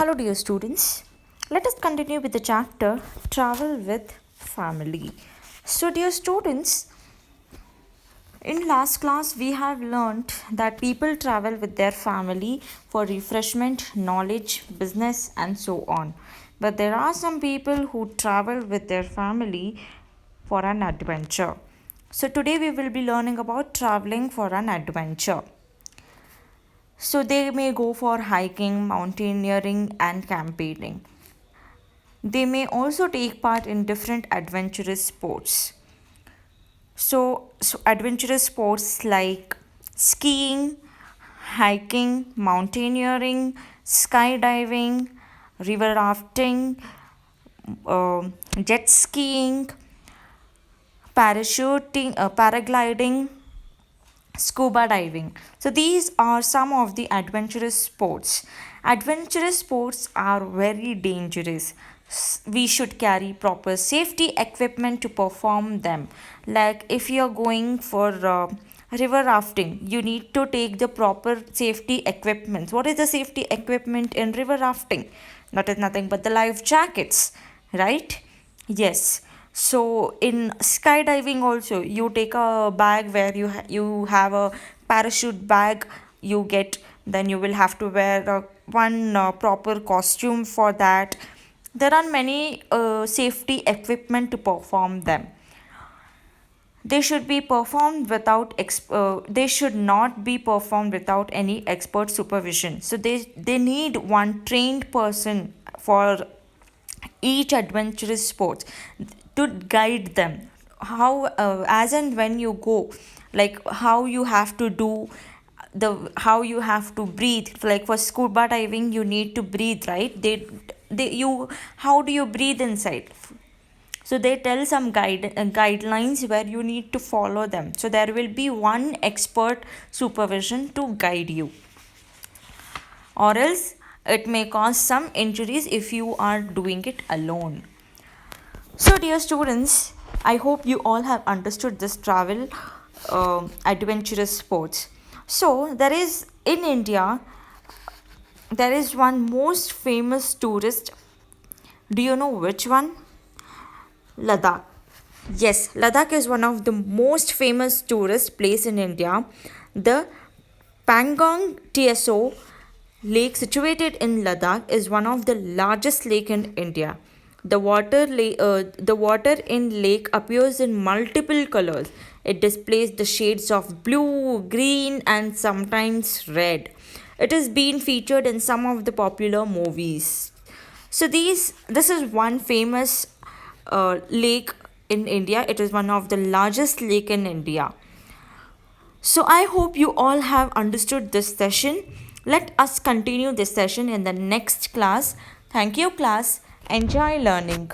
Hello, dear students. Let us continue with the chapter Travel with Family. So, dear students, in last class we have learnt that people travel with their family for refreshment, knowledge, business, and so on. But there are some people who travel with their family for an adventure. So, today we will be learning about traveling for an adventure. So they may go for hiking, mountaineering, and camping. They may also take part in different adventurous sports. So adventurous sports like skiing, hiking, mountaineering, skydiving, river rafting, jet skiing, paragliding, scuba diving. So these are some of the adventurous sports. Adventurous sports are very dangerous. We should carry proper safety equipment to perform them. Like if you're going for river rafting, you need to take the proper safety equipment. What is the safety equipment in river rafting? That is nothing but the life jackets, right? Yes. So in skydiving also you take a bag where you have a parachute bag you get, then you will have to wear one proper costume for that. There are many safety equipment to perform them. They should be performed without they should not be performed without any expert supervision. So they need one trained person for each adventurous sport to guide them how as and when you go, like how you have to do the how you have to breathe. Like for scuba diving you need to breathe, right? They you how do you breathe inside? So they tell some guidelines where you need to follow them. So there will be one expert supervision to guide you, or else it may cause some injuries if you are doing it alone. So, dear students, I hope you all have understood this travel adventurous sports. So, there is in India, there is one most famous tourist. Do you know which one? Ladakh. Yes, Ladakh is one of the most famous tourist place in India. The Pangong TSO lake situated in Ladakh is one of the largest lake in India. The water in lake appears in multiple colors. It displays the shades of blue, green, and sometimes red. It has been featured in some of the popular movies. So this is one famous lake in India. It is one of the largest lake in India. So I hope you all have understood this session. Let us continue this session in the next class. Thank you, class. Enjoy learning.